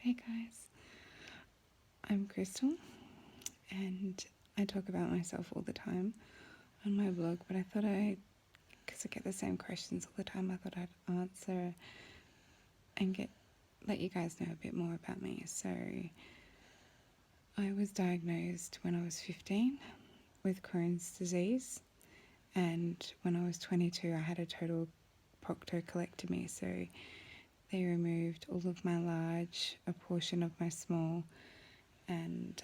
Hey guys, I'm Crystal and I talk about myself all the time on my blog, but because I get the same questions all the time, I thought I'd answer and let you guys know a bit more about me. So I was diagnosed when I was 15 with Crohn's disease, and when I was 22 I had a total proctocolectomy, so they removed all of my large, a portion of my small, and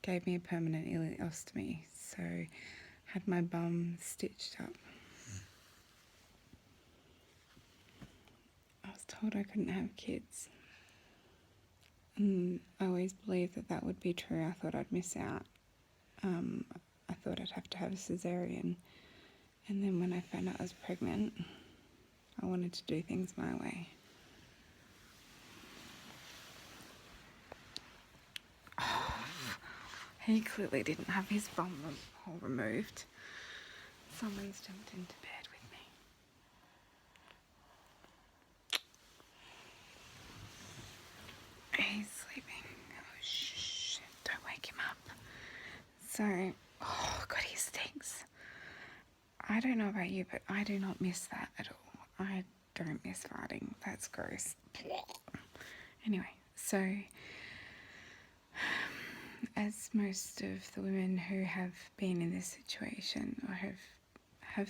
gave me a permanent ileostomy, so had my bum stitched up. I was told I couldn't have kids, and I always believed that would be true. I thought I'd miss out. I thought I'd have to have a cesarean, and then when I found out I was pregnant, I wanted to do things my way. He clearly didn't have his bum hole removed. Someone's jumped into bed with me. He's sleeping. Oh, shh, don't wake him up. So, oh god, he stinks. I don't know about you, but I do not miss that at all. I don't miss farting. That's gross. Anyway, so as most of the women who have been in this situation or have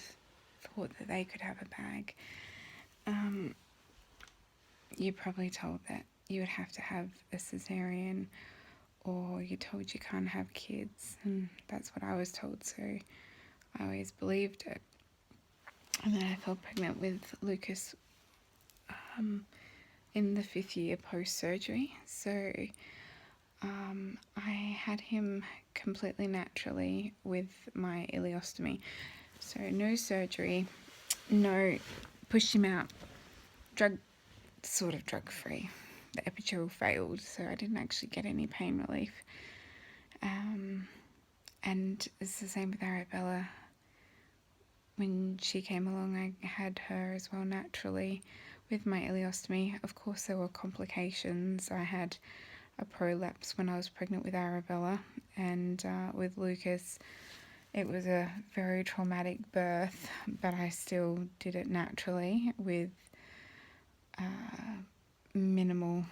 thought that they could have a bag, you're probably told that you would have to have a cesarean, or you're told you can't have kids, and that's what I was told, so I always believed it. And then I fell pregnant with Lucas in the 5th year post-surgery, so I had him completely naturally with my ileostomy, so no surgery, no, pushed him out, drug-free. The epidural failed, so I didn't actually get any pain relief. And it's the same with Arabella. When she came along, I had her as well naturally with my ileostomy. Of course, there were complications. I had a prolapse when I was pregnant with Arabella, and with Lucas, it was a very traumatic birth, but I still did it naturally with minimal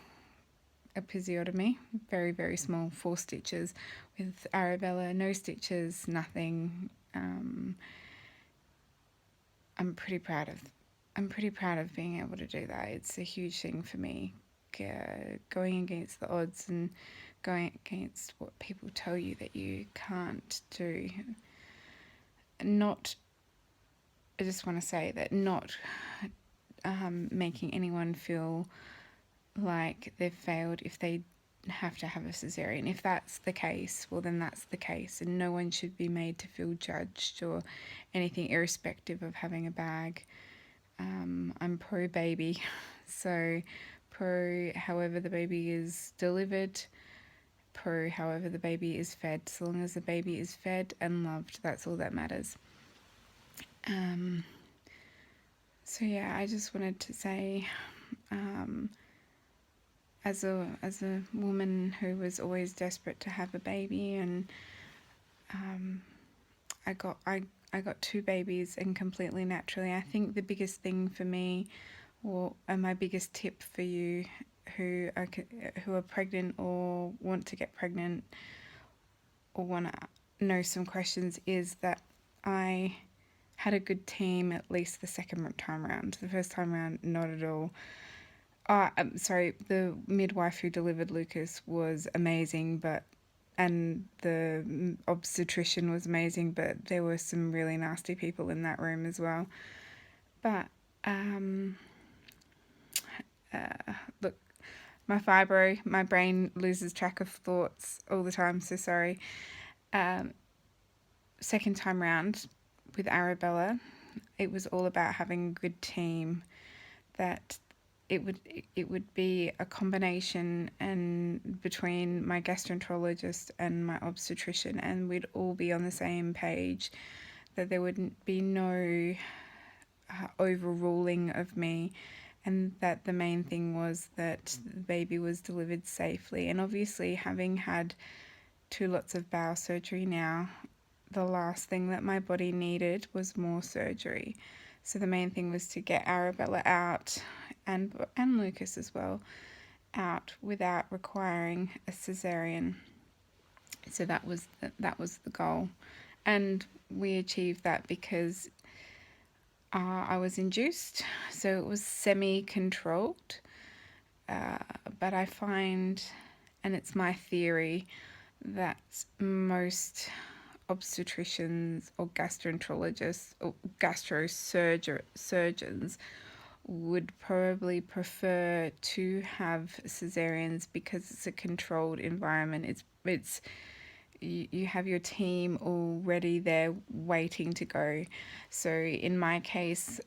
episiotomy, very, very small, 4 stitches. With Arabella, no stitches, nothing. I'm pretty proud of being able to do that. It's a huge thing for me, going against the odds and going against what people tell you that you can't do. I just want to say that not making anyone feel like they've failed if they have to have a cesarean. If that's the case, well then that's the case, and no one should be made to feel judged or anything, irrespective of having a bag. I'm pro baby, so pro however the baby is delivered, pro however the baby is fed. So long as the baby is fed and loved, that's all that matters. So yeah, I just wanted to say, as a woman who was always desperate to have a baby, and I got 2 babies, and completely naturally. I think the biggest thing for me, and my biggest tip for you who are pregnant or want to get pregnant or want to know some questions, is that I had a good team at least the second time around. The first time around, not at all. I'm sorry, the midwife who delivered Lucas was amazing, and the obstetrician was amazing, but there were some really nasty people in that room as well. But look, my fibro, my brain loses track of thoughts all the time, so sorry. Second time round with Arabella, it was all about having a good team, that it would be a combination and between my gastroenterologist and my obstetrician, and we'd all be on the same page, that there wouldn't be no overruling of me, and that the main thing was that the baby was delivered safely. And obviously, having had 2 lots of bowel surgery now, the last thing that my body needed was more surgery. So the main thing was to get Arabella out, and Lucas as well, out without requiring a cesarean. So that was the goal, and we achieved that because I was induced, so it was semi-controlled. But I find, and it's my theory, that most obstetricians or gastroenterologists or surgeons would probably prefer to have cesareans because it's a controlled environment. It's you have your team already there waiting to go. So in my case,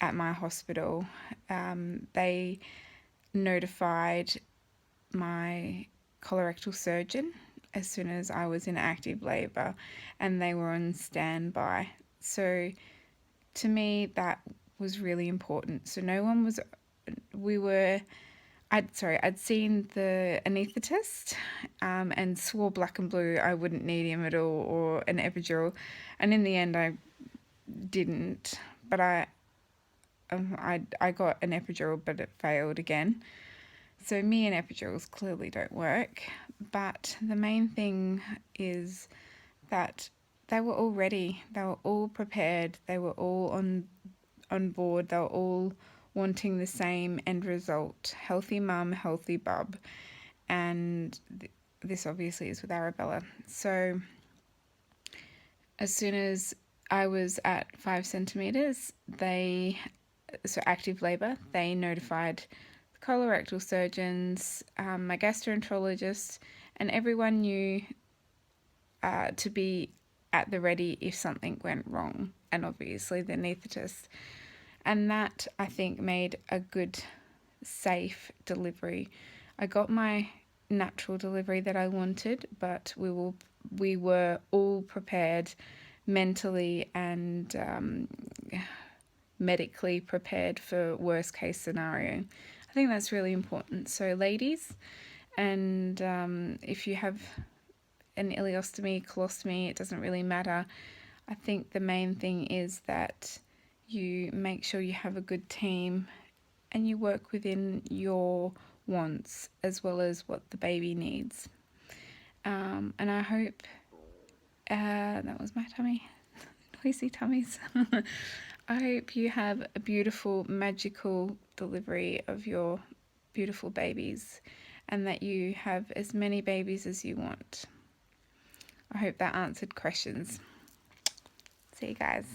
at my hospital, they notified my colorectal surgeon as soon as I was in active labour, and they were on standby. So to me, that was really important. So no one was, we were, I'd seen the anaesthetist and swore black and blue I wouldn't need him at all or an epidural. And in the end, I didn't. But I got an epidural, but it failed again. So me and epidurals clearly don't work. But the main thing is that they were all ready. They were all prepared. They were all on board. They were all wanting the same end result: healthy mum, healthy bub. And this obviously is with Arabella. So as soon as I was at 5 centimeters, so active labor, they notified the colorectal surgeons, my gastroenterologist, and everyone knew to be at the ready if something went wrong, and obviously the anaesthetist. And that, I think, made a good, safe delivery. I got my natural delivery that I wanted, but we were all prepared mentally and medically prepared for worst case scenario. I think that's really important. So ladies, and if you have an ileostomy, colostomy, it doesn't really matter. I think the main thing is that you make sure you have a good team and you work within your wants as well as what the baby needs. And I hope that was my tummy, noisy tummies. I hope you have a beautiful, magical delivery of your beautiful babies and that you have as many babies as you want. I hope that answered questions. See you guys.